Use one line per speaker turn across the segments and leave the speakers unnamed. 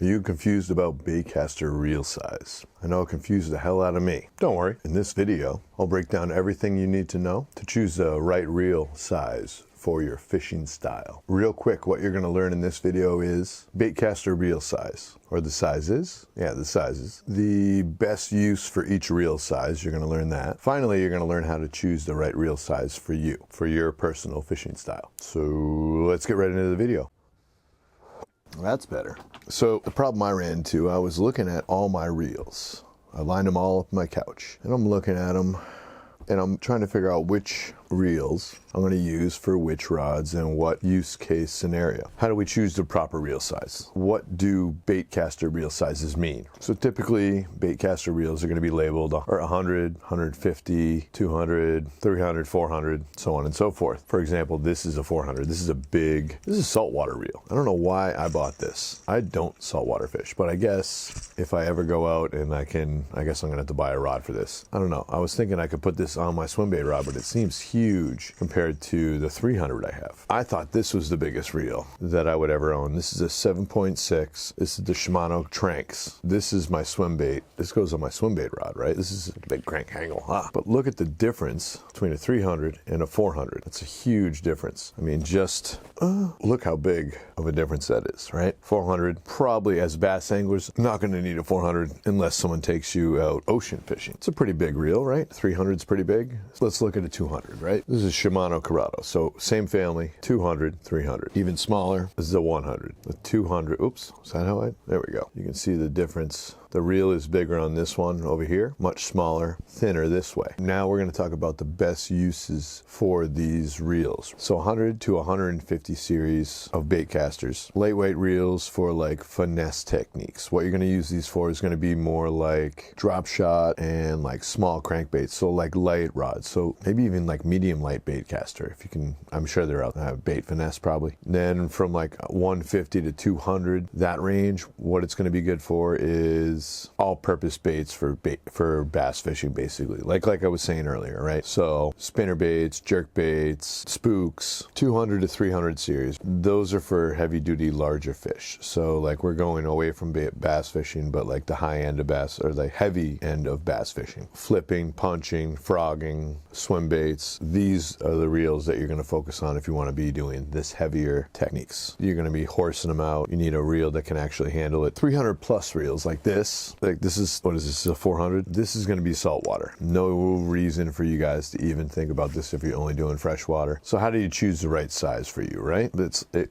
Are you confused about Baitcaster reel size? I know it confused the hell out of me. Don't worry, in this video, I'll break down everything you need to know to choose the right reel size for your fishing style. Real quick, what you're gonna learn in this video is Baitcaster reel size, or the sizes. Yeah, the sizes. The best use for each reel size, you're gonna learn that. Finally, you're gonna learn how to choose the right reel size for you, for your personal fishing style. So let's get right into the video. That's better. So the problem I ran into, I was looking at all my reels. I lined them all up on my couch, and I'm looking at them, and I'm trying to figure out which reels I'm going to use for which rods and what use case scenario. How do we choose the proper reel size? What do Baitcaster reel sizes mean? So typically Baitcaster reels are going to be labeled 100, 150, 200, 300, 400, so on and so forth. For example, this is a 400. This is a saltwater reel. I don't know why I bought this. I don't saltwater fish, but I guess if I ever go out and I guess I'm going to have to buy a rod for this. I don't know. I was thinking I could put this on my swim bait rod, but it seems huge compared to the 300 I have. I thought this was the biggest reel that I would ever own. This is a 7.6. This is the Shimano Tranx. This is my swim bait. This goes on my swim bait rod, right? This is a big crank handle. But look at the difference between a 300 and a 400. That's a huge difference. I mean, just look how big of a difference that is, right? 400, probably as bass anglers, not going to need a 400 unless someone takes you out ocean fishing. It's a pretty big reel, right? 300 is pretty big. So let's look at a 200, right? This is Shimano Corrado, so same family, 200, 300. Even smaller, this is a 100. The 200, oops, is that how there we go. You can see the difference. The reel is bigger on this one over here, much smaller, thinner this way. Now we're going to talk about the best uses for these reels. So 100 to 150 series of Baitcasters. Lightweight reels for like finesse techniques. What you're going to use these for is going to be more like drop shot and like small crankbaits. So like light rods. So maybe even like medium light Baitcaster. If you can, I'm sure they're out there. Bait finesse probably. Then from like 150 to 200, that range, what it's going to be good for is all-purpose baits for bass fishing, basically. Like I was saying earlier, right? So spinner baits, jerk baits, spooks, 200 to 300 series. Those are for heavy-duty, larger fish. So like we're going away from bass fishing, but like the high end of bass, or the heavy end of bass fishing. Flipping, punching, frogging, swim baits. These are the reels that you're going to focus on if you want to be doing this heavier techniques. You're going to be horsing them out. You need a reel that can actually handle it. 300 plus reels like this. Like this is, what is this, a 400? This is going to be saltwater. No reason for you guys to even think about this if you're only doing freshwater. So how do you choose the right size for you, right?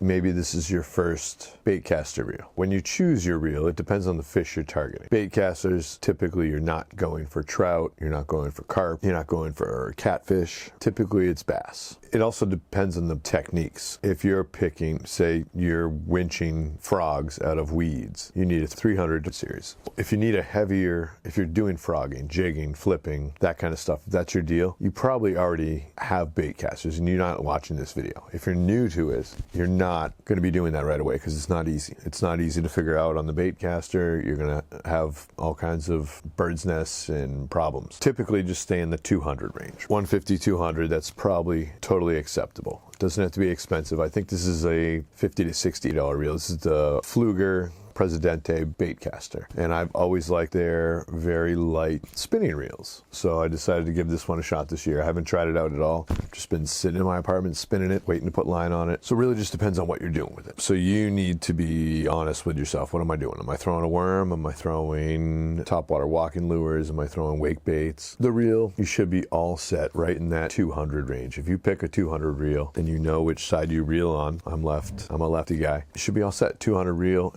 Maybe this is your first Baitcaster reel. When you choose your reel, it depends on the fish you're targeting. Baitcasters, typically you're not going for trout, you're not going for carp, you're not going for catfish. Typically it's bass. It also depends on the techniques. If you're picking, say you're winching frogs out of weeds, you need a 300 series. If you need a heavier, if you're doing frogging, jigging, flipping, that kind of stuff, if that's your deal, you probably already have Baitcasters and you're not watching this video. If you're new to it, you're not going to be doing that right away because it's not easy. It's not easy to figure out on the Baitcaster. You're going to have all kinds of bird's nests and problems. Typically just stay in the 200 range. 150, 200, that's probably totally acceptable. It doesn't have to be expensive. I think this is a $50 to $60 reel. This is the Fluger Presidente Baitcaster, and I've always liked their very light spinning reels, so I decided to give this one a shot this year. I haven't tried it out at all. I've just been sitting in my apartment spinning it, waiting to put line on it. So it really just depends on what you're doing with it. So you need to be honest with yourself. What am I doing? Am I throwing a worm? Am I throwing topwater walking lures? Am I throwing wake baits? The reel, you should be all set right in that 200 range. If you pick a 200 reel and you know which side you reel on, I'm a lefty guy. You should be all set. 200 reel